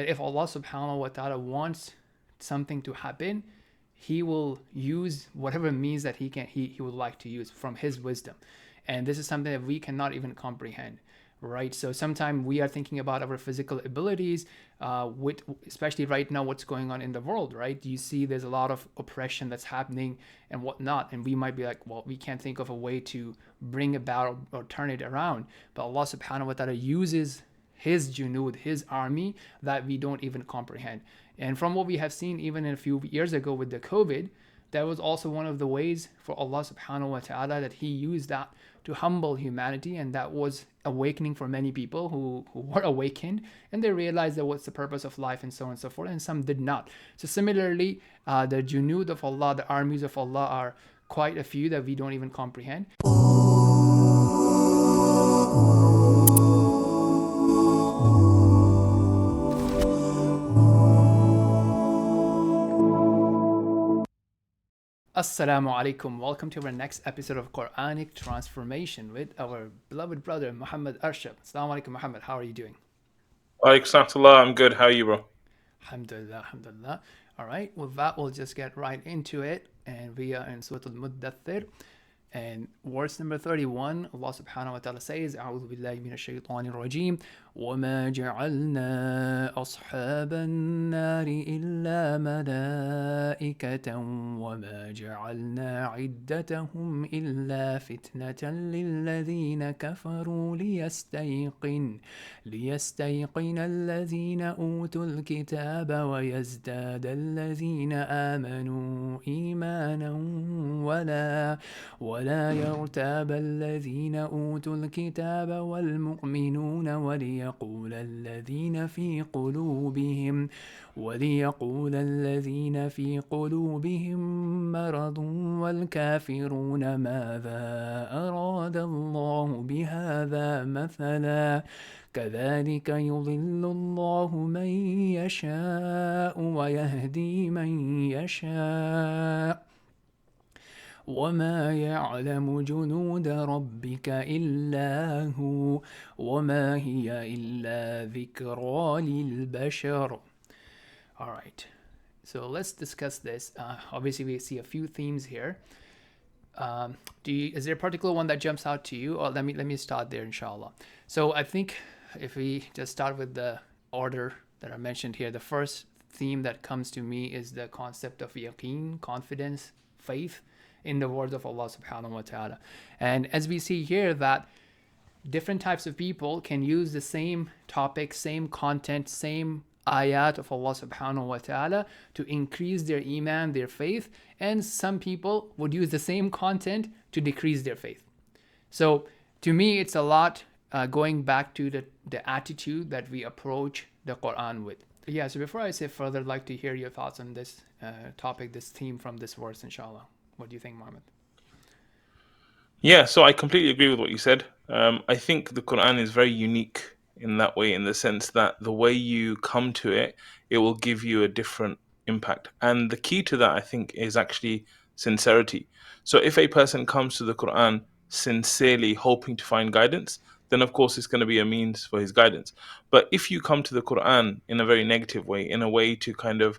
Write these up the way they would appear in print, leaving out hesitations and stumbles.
If Allah subhanahu wa ta'ala wants something to happen, he will use whatever means that he would like to use from his wisdom. And this is something that we cannot even comprehend, right? So sometimes we are thinking about our physical abilities, with especially right now what's going on in the world, right? You see there's a lot of oppression that's happening and whatnot, and we might be like, well, we can't think of a way to bring about or turn it around. But Allah subhanahu wa ta'ala uses his junud, his army that we don't even comprehend. And from what we have seen even in a few years ago with the COVID, that was also one of the ways for Allah subhanahu wa ta'ala that he used that to humble humanity, and that was awakening for many people who were awakened and they realized that what's the purpose of life and so on and so forth, and some did not. So similarly, the junud of Allah, the armies of Allah are quite a few that we don't even comprehend. Assalamu alaikum. Welcome to our next episode of Quranic Transformation with our beloved brother Mohammad Arshad. Assalamu alaikum, Muhammad. How are you doing? Alaikum, I'm good. How are you, bro? Alhamdulillah, alhamdulillah. All right, with that, we'll just get right into it. And we are in Surah Al-Muddathir. And verse number 31, Allah subhanahu wa ta'ala says, أعوذ بالله من الشيطان الرجيم وما جعلنا أصحاب النار إلا ملائكة وما جعلنا عدتهم إلا فتنة للذين كفروا ليستيقن الذين أوتوا الكتاب ويزداد الذين آمنوا إيمانا ولا يرتاب الذين أوتوا الكتاب والمؤمنون وليقول الذين في قلوبهم مرض والكافرون ماذا أراد الله بهذا مثلا كذلك يضل الله من يشاء ويهدي من يشاء وما يعلم جنود ربك إلا هو وما هي إلا ذكرى للبشر. All right, so let's discuss this. Obviously, we see a few themes here. Is there a particular one that jumps out to you? Or let me start there, inshallah. So I think if we just start with the order that I mentioned here, the first theme that comes to me is the concept of yaqeen, confidence, faith in the words of Allah subhanahu wa ta'ala. And as we see here that different types of people can use the same topic, same content, same ayat of Allah subhanahu wa ta'ala to increase their iman, their faith, and some people would use the same content to decrease their faith. So to me, it's a lot going back to the attitude that we approach the Quran with. Yeah, so before I say further, I'd like to hear your thoughts on this topic, this theme from this verse, inshallah. What do you think, Mohammed? Yeah, so I completely agree with what you said. I think the Quran is very unique in that way, in the sense that the way you come to it, it will give you a different impact. And the key to that, I think, is actually sincerity. So if a person comes to the Quran sincerely hoping to find guidance, then of course it's going to be a means for his guidance. But if you come to the Quran in a very negative way, in a way to kind of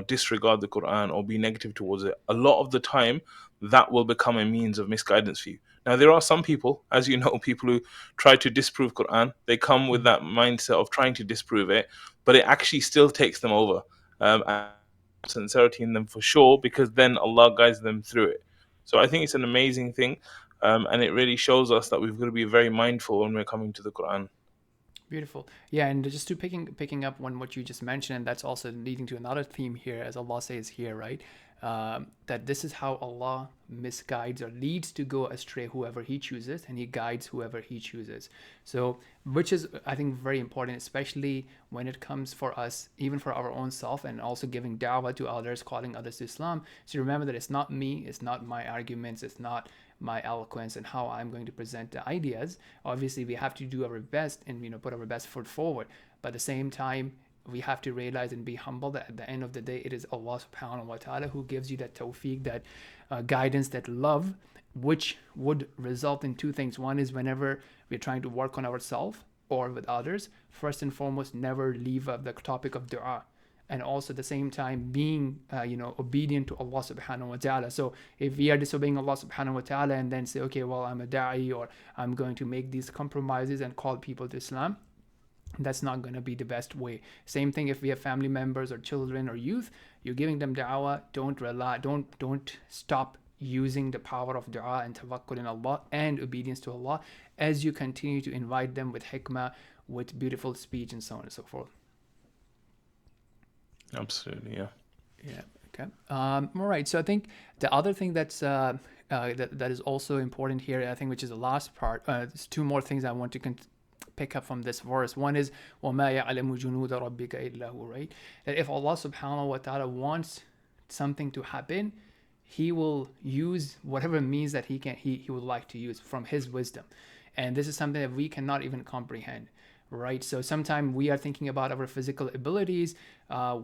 disregard the Quran or be negative towards it, a lot of the time that will become a means of misguidance for you. Now, there are some people, as you know, people who try to disprove Quran. They come with that mindset of trying to disprove it, but it actually still takes them over. And sincerity in them for sure, because then Allah guides them through it. So I think it's an amazing thing, and it really shows us that we've got to be very mindful when we're coming to the Quran. Beautiful. Yeah, and just to picking up on what you just mentioned, and that's also leading to another theme here, as Allah says here, right? That this is how Allah misguides or leads to go astray whoever He chooses, and He guides whoever He chooses. So, which is, I think, very important, especially when it comes for us, even for our own self, and also giving da'wah to others, calling others to Islam. So remember that it's not me, it's not my arguments, it's not my eloquence and how I'm going to present the ideas. Obviously, we have to do our best and put our best foot forward. But at the same time, we have to realize and be humble that at the end of the day, it is Allah subhanahu wa ta'ala who gives you that tawfiq, that guidance, that love, which would result in two things. One is whenever we're trying to work on ourselves, or with others, first and foremost, never leave the topic of dua. And also at the same time being obedient to Allah subhanahu wa ta'ala. So if we are disobeying Allah subhanahu wa ta'ala and then say, okay, well, I'm a da'i, or I'm going to make these compromises and call people to Islam, that's not going to be the best way. Same thing if we have family members or children or youth, you're giving them da'wah, don't stop using the power of dua and tawakkul in Allah and obedience to Allah as you continue to invite them with hikmah, with beautiful speech, and so on and so forth. Absolutely, yeah. Yeah. Okay. All right. So I think the other thing that's that is also important here, I think, which is the last part. There's two more things I want to pick up from this verse. One is وَمَا يَعْلَمُ جُنُودَ رَبِّكَ إِلَّا هُ, right? That if Allah subhanahu wa ta'ala wants something to happen, He will use whatever means that He would like to use from His wisdom. And this is something that we cannot even comprehend. Right, so sometimes we are thinking about our physical abilities,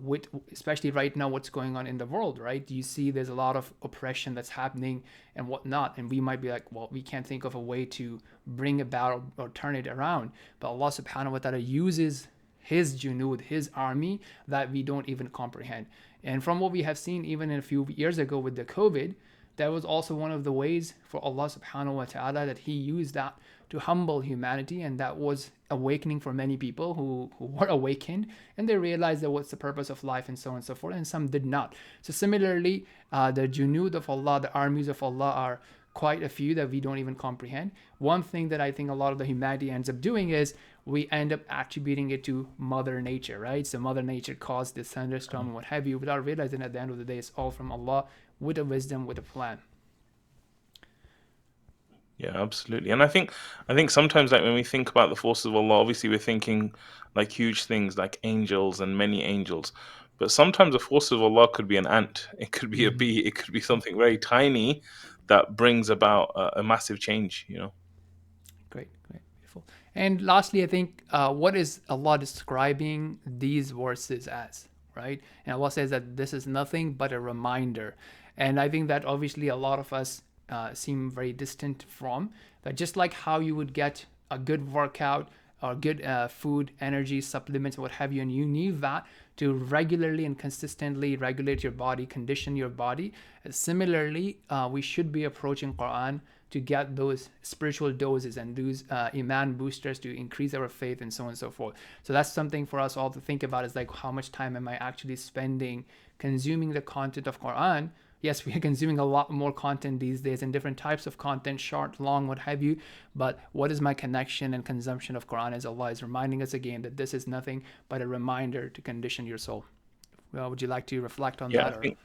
with especially right now what's going on in the world, right? You see there's a lot of oppression that's happening and whatnot, and we might be like, well, we can't think of a way to bring about or turn it around. But Allah subhanahu wa ta'ala uses His junud, His army, that we don't even comprehend. And from what we have seen even a few years ago with the COVID, that was also one of the ways for Allah subhanahu wa ta'ala that He used that to humble humanity, and that was awakening for many people who were awakened and they realized that what's the purpose of life and so on and so forth, and some did not. So similarly, the junud of Allah, the armies of Allah, are quite a few that we don't even comprehend. One thing that I think a lot of the humanity ends up doing is we end up attributing it to Mother Nature, right? So Mother Nature caused this thunderstorm and what have you, without realizing at the end of the day it's all from Allah with a wisdom, with a plan. Yeah, absolutely. And I think sometimes, like, when we think about the forces of Allah, obviously we're thinking like huge things like angels and many angels. But sometimes the forces of Allah could be an ant, it could be a bee, it could be something very tiny that brings about a massive change, you know. Great, beautiful. And lastly, I think what is Allah describing these verses as, right? And Allah says that this is nothing but a reminder. And I think that obviously a lot of us seem very distant from that. Just like how you would get a good workout or good food, energy, supplements, what have you, and you need that to regularly and consistently regulate your body, condition your body. Similarly, we should be approaching Quran to get those spiritual doses and those iman boosters to increase our faith and so on and so forth. So that's something for us all to think about, is like, how much time am I actually spending consuming the content of Quran? Yes, we are consuming a lot more content these days and different types of content, short, long, what have you. But what is my connection and consumption of Quran? As Allah is reminding us again that this is nothing but a reminder to condition your soul. Well, would you like to reflect on Yeah, that? I think,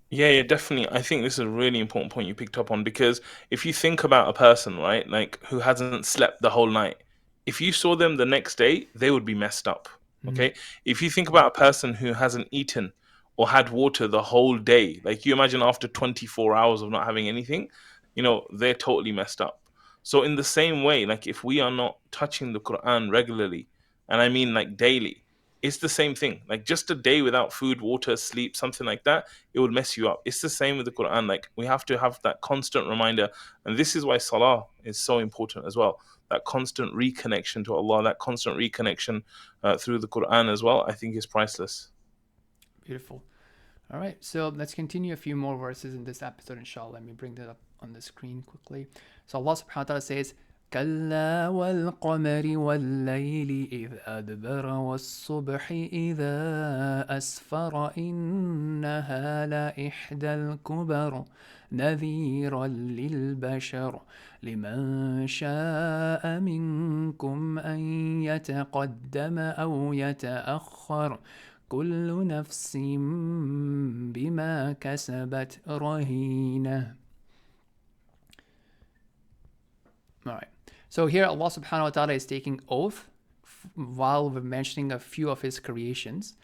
yeah, definitely. I think this is a really important point you picked up on, because if you think about a person, right, like, who hasn't slept the whole night, if you saw them the next day, they would be messed up. Okay. If you think about a person who hasn't eaten or had water the whole day, like, you imagine after 24 hours of not having anything, they're totally messed up. So in the same way, like, if we are not touching the Quran regularly, and I mean like daily, it's the same thing. Like, just a day without food, water, sleep, something like that, it will mess you up. It's the same with the Quran. Like, we have to have that constant reminder. And this is why Salah is so important as well. That constant reconnection to Allah, that constant reconnection through the Quran as well, I think is priceless. Beautiful. All right, so let's continue a few more verses in this episode, inshallah. Let me bring that up on the screen quickly. So Allah subhanahu wa ta'ala says, كلا والقمر والليل إذ أدبر والصبح إذا أسفر إنها لإحدى الكبر نذيرا للبشر لمن شاء منكم أن يتقدم أو يتأخر كل نفس بما كسبت رهينة. All right. So here Allah subhanahu wa ta'ala is taking oath while we're mentioning a few of His creations.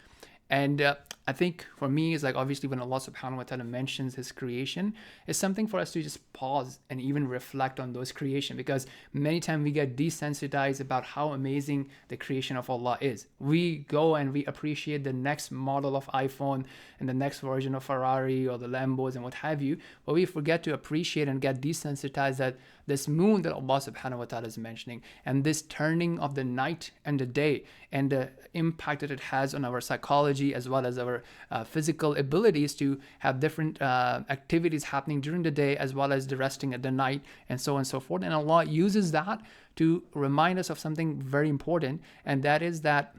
And I think for me, it's like, obviously when Allah subhanahu wa ta'ala mentions His creation, it's something for us to just pause and even reflect on those creation, because many times we get desensitized about how amazing the creation of Allah is. We go and we appreciate the next model of iPhone and the next version of Ferrari or the Lambos and what have you, but we forget to appreciate and get desensitized that this moon that Allah subhanahu wa ta'ala is mentioning, and this turning of the night and the day, and the impact that it has on our psychology as well as our physical abilities to have different activities happening during the day as well as the resting at the night, and so on and so forth. And Allah uses that to remind us of something very important, and that is that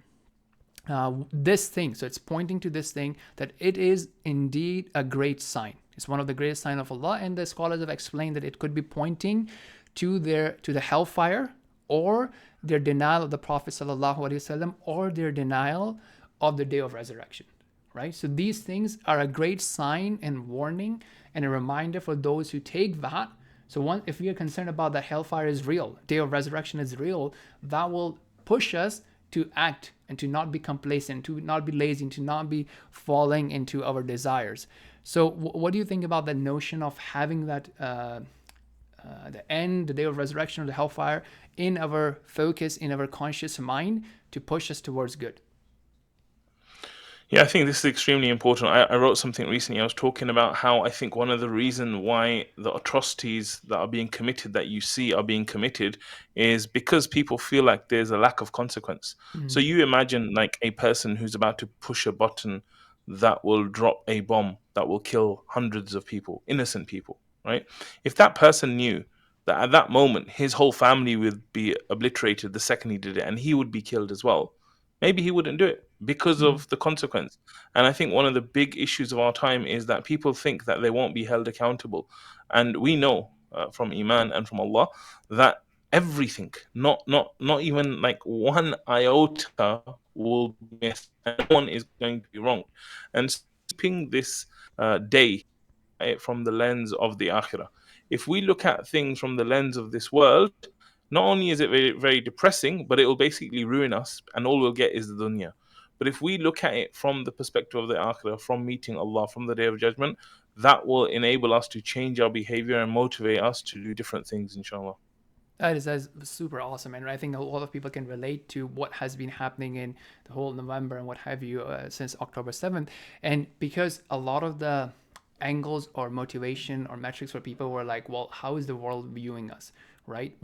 this thing, so it's pointing to this thing, that it is indeed a great sign. It's one of the greatest signs of Allah, and the scholars have explained that it could be pointing to the hellfire, or their denial of the Prophet ﷺ, or their denial of the day of resurrection, right? So these things are a great sign and warning and a reminder for those who take that. So if we are concerned about that hellfire is real, day of resurrection is real, that will push us to act and to not be complacent, to not be lazy, to not be falling into our desires. So what do you think about the notion of having that the end, the day of resurrection, or the hellfire in our focus, in our conscious mind, to push us towards good? Yeah, I think this is extremely important. I wrote something recently. I was talking about how I think one of the reasons why the atrocities that are being committed, that you see are being committed, is because people feel like there's a lack of consequence. So you imagine like a person who's about to push a button that will drop a bomb that will kill hundreds of people, innocent people, right? If that person knew that at that moment his whole family would be obliterated the second he did it, and he would be killed as well, maybe he wouldn't do it because of the consequence. And I think one of the big issues of our time is that people think that they won't be held accountable. And we know from Iman and from Allah that everything, not even like one iota, will be missed, and no one is going to be wrong. And keeping this day from the lens of the akhirah, if we look at things from the lens of this world, not only is it very, very depressing, but it will basically ruin us, and all we'll get is the dunya. But if we look at it from the perspective of the akhirah, from meeting Allah, from the day of judgment, that will enable us to change our behavior and motivate us to do different things, inshallah. That is super awesome, and I think a lot of people can relate to what has been happening in the whole November and what have you since October 7th. And because a lot of the angles or motivation or metrics for people were like, well, how is the world viewing us, right?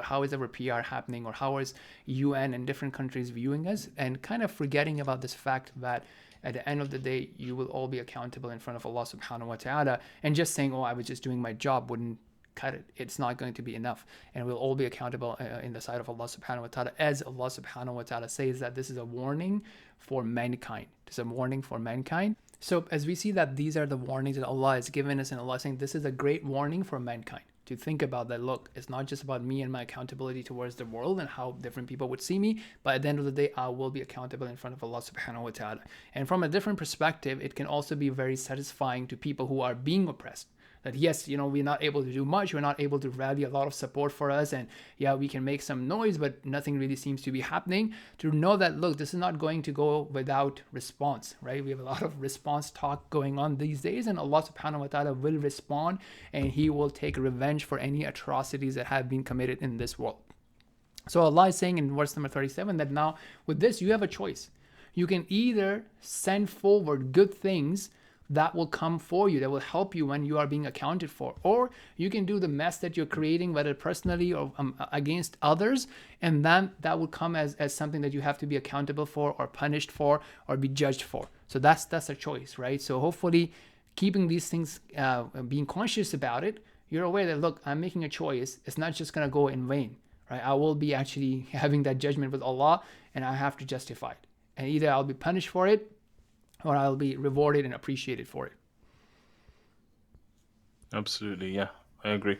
How is our PR happening, or how is UN and different countries viewing us, and kind of forgetting about this fact that at the end of the day, you will all be accountable in front of Allah subhanahu wa ta'ala, and just saying, oh, I was just doing my job wouldn't cut it. It's not going to be enough, and we'll all be accountable in the sight of Allah subhanahu wa ta'ala, as Allah subhanahu wa ta'ala says that this is a warning for mankind. It's a warning for mankind. So as we see that these are the warnings that Allah has given us, and Allah is saying this is a great warning for mankind to think about that. Look, it's not just about me and my accountability towards the world and how different people would see me, but at the end of the day, I will be accountable in front of Allah subhanahu wa ta'ala. And from a different perspective, it can also be very satisfying to people who are being oppressed. That yes, we're not able to do much, we're not able to rally a lot of support for us, and yeah, we can make some noise, but nothing really seems to be happening. To know that, look, this is not going to go without response, right? We have a lot of response talk going on these days, and Allah subhanahu wa ta'ala will respond, and He will take revenge for any atrocities that have been committed in this world. So Allah is saying in verse number 37 that now with this, you have a choice. You can either send forward good things that will come for you, that will help you when you are being accounted for, or you can do the mess that you're creating, whether personally or against others, and then that will come as something that you have to be accountable for, or punished for, or be judged for. So that's a choice, right? So hopefully keeping these things, being conscious about it, you're aware that, look, I'm making a choice. It's not just going to go in vain, right? I will be actually having that judgment with Allah, and I have to justify it. And either I'll be punished for it, or I'll be rewarded and appreciated for it. Absolutely, yeah, I agree.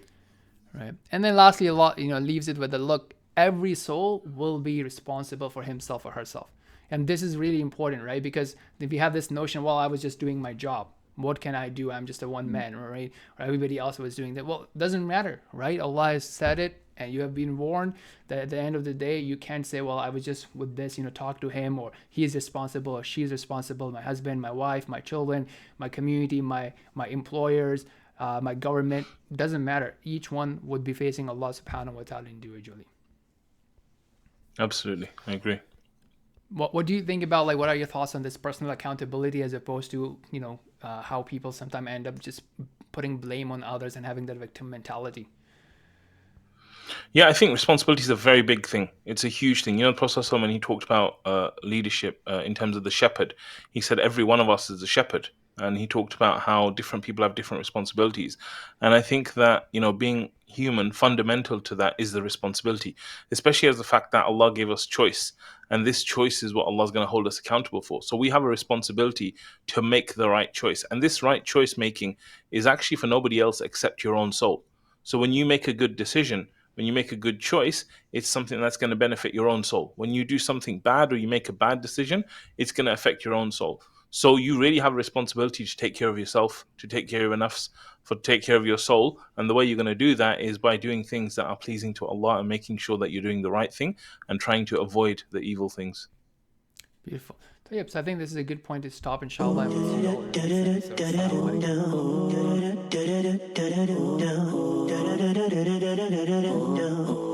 Right. And then lastly, Allah, leaves it with the look, every soul will be responsible for himself or herself. And this is really important, right? Because if you have this notion, well, I was just doing my job, what can I do? I'm just a one man, right? Or everybody else was doing that. Well, it doesn't matter, right? Allah has said it, and you have been warned that at the end of the day, you can't say, well, I was just with this, talk to him, or he is responsible, or she's responsible, my husband, my wife, my children, my community, my employers, my government. It doesn't matter. Each one would be facing Allah subhanahu wa ta'ala individually. Absolutely, I agree. What do you think about, like, what are your thoughts on this personal accountability as opposed to, how people sometimes end up just putting blame on others and having that victim mentality? Yeah, I think responsibility is a very big thing. It's a huge thing. You know, the Prophet ﷺ, when he talked about leadership in terms of the shepherd, he said every one of us is a shepherd. And he talked about how different people have different responsibilities. And I think that, you know, being human, fundamental to that is the responsibility, especially as the fact that Allah gave us choice. And this choice is what Allah is going to hold us accountable for. So we have a responsibility to make the right choice. And this right choice making is actually for nobody else except your own soul. So when you make a good decision, when you make a good choice, it's something that's going to benefit your own soul. When you do something bad or you make a bad decision, it's going to affect your own soul. So you really have a responsibility to take care of yourself, to take care of your nafs, for take care of your soul. And the way you're going to do that is by doing things that are pleasing to Allah and making sure that you're doing the right thing and trying to avoid the evil things. Beautiful. So, yep, so I think this is a good point to stop, inshallah, and we'll see you all in the next episode. Assalamu alaikum.